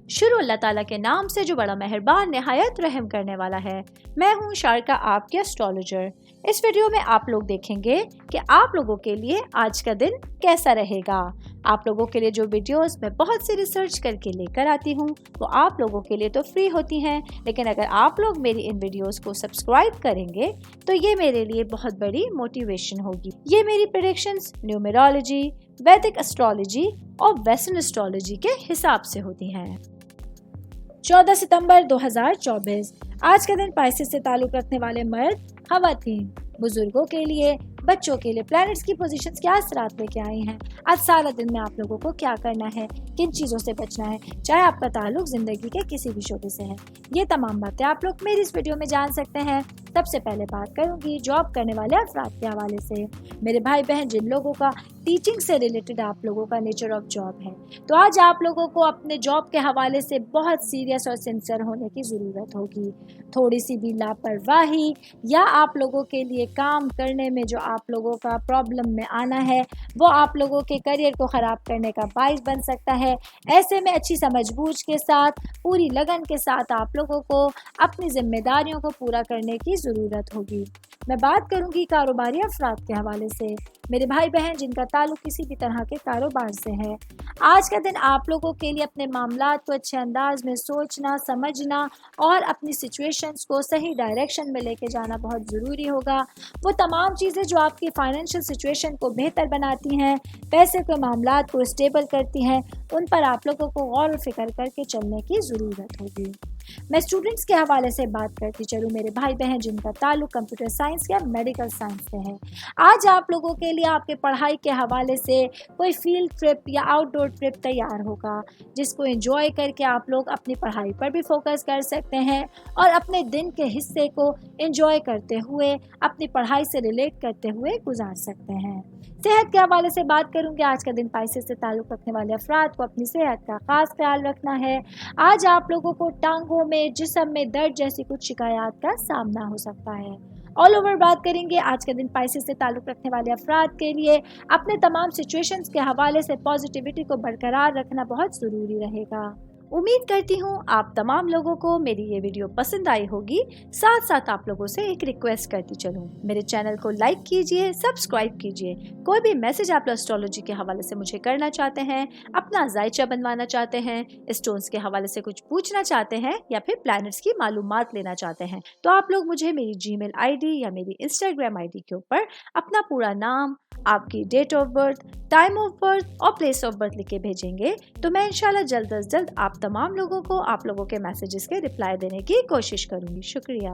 शुरू अल्लाह ताला के नाम से जो बड़ा मेहरबान निहायत रहम करने वाला है। मैं हूँ शारका, आपके एस्ट्रोलॉजर। इस वीडियो में आप लोग देखेंगे कि आप लोगों के लिए आज का दिन कैसा रहेगा। आप लोगों के लिए जो वीडियोस मैं बहुत सी रिसर्च करके लेकर आती हूँ वो आप लोगों के लिए तो फ्री होती हैं, लेकिन अगर आप लोग मेरी इन वीडियोस को सब्सक्राइब करेंगे तो ये मेरे लिए बहुत बड़ी मोटिवेशन होगी। ये मेरी प्रेडिक्शंस न्यूमेरोलॉजी, वैदिक एस्ट्रोलॉजी और वेस्टर्न एस्ट्रोलॉजी के हिसाब से होती हैं। 14 सितंबर 2024 आज का दिन पाइसेस से ताल्लुक रखने वाले मर्द, खवातीन, बुजुर्गों के लिए, बच्चों के लिए प्लैनेट्स की पोजीशंस क्या असरात लेके आई हैं। आज सारा दिन में आप लोगों को क्या करना है, किन चीज़ों से बचना है, चाहे आपका ताल्लुक जिंदगी के किसी भी शोबे से है, ये तमाम बातें आप लोग मेरी इस वीडियो में जान सकते हैं। सबसे पहले बात करूंगी जॉब करने वाले अफराद के हवाले से। मेरे भाई बहन, जिन लोगों का टीचिंग से रिलेटेड आप लोगों का नेचर ऑफ जॉब है, तो आज आप लोगों को अपने जॉब के हवाले से बहुत सीरियस और सिंसियर होने की ज़रूरत होगी। थोड़ी सी भी लापरवाही या आप लोगों के लिए काम करने में जो आप लोगों का प्रॉब्लम में आना है वो आप लोगों के करियर को ख़राब करने का बाइस बन सकता है। ऐसे में अच्छी समझबूझ के साथ, पूरी लगन के साथ आप लोगों को अपनी जिम्मेदारियों को पूरा करने की ज़रूरत होगी। मैं बात करूंगी कारोबारी अफराद के हवाले से। मेरे भाई बहन जिनका ताल्लुक किसी भी तरह के कारोबार से है, आज का दिन आप लोगों के लिए अपने मामलात को अच्छे अंदाज में सोचना, समझना और अपनी सिचुएशंस को सही डायरेक्शन में लेके जाना बहुत ज़रूरी होगा। वो तमाम चीज़ें जो आपकी फाइनेंशियल सिचुएशन को बेहतर बनाती हैं, पैसे के मामलात को स्टेबल करती हैं, उन पर आप लोगों को गौर व फिक्र करके चलने की ज़रूरत होगी। मैं स्टूडेंट्स के हवाले से बात करती चलूँ। मेरे भाई बहन जिनका ताल्लुक कंप्यूटर साइंस या मेडिकल साइंस से है, आज आप लोगों के लिए आपके पढ़ाई के हवाले से कोई फील्ड ट्रिप या आउटडोर ट्रिप तैयार होगा, जिसको एंजॉय करके आप लोग अपनी पढ़ाई पर भी फोकस कर सकते हैं और अपने दिन के हिस्से को एंजॉय करते हुए अपनी पढ़ाई से रिलेट करते हुए गुजार सकते हैं। सेहत के हवाले से बात करूंगी। आज का दिन पाइसेस से ताल्लुक़ रखने वाले अफराद को अपनी सेहत का खास ख्याल रखना है। आज आप लोगों को टांगों में, जिस्म में दर्द जैसी कुछ शिकायत का सामना हो सकता है। ऑल ओवर बात करेंगे आज का दिन पाइसेस से ताल्लुक़ रखने वाले अफराद के लिए अपने तमाम सिचुएशंस के हवाले से पॉजिटिविटी को बरकरार रखना बहुत ज़रूरी रहेगा। उम्मीद करती हूँ आप तमाम लोगों को मेरी ये वीडियो पसंद आई होगी। साथ साथ आप लोगों से एक रिक्वेस्ट करती चलूँ, मेरे चैनल को लाइक कीजिए, सब्सक्राइब कीजिए। कोई भी मैसेज आप एस्ट्रोलॉजी के हवाले से मुझे करना चाहते हैं, अपना जायचा बनवाना चाहते हैं, स्टोन्स के हवाले से कुछ पूछना चाहते हैं या फिर प्लैनेट्स की मालूमात लेना चाहते हैं, तो आप लोग मुझे मेरी जीमेल आईडी या मेरी इंस्टाग्राम आईडी के ऊपर अपना पूरा नाम, आपकी date of birth, time of birth और प्लेस ऑफ बर्थ लिख के भेजेंगे तो मैं इंशाल्लाह जल्द अज जल्द आप तमाम लोगों को आप लोगों के मैसेजेस के रिप्लाई देने की कोशिश करूंगी। शुक्रिया।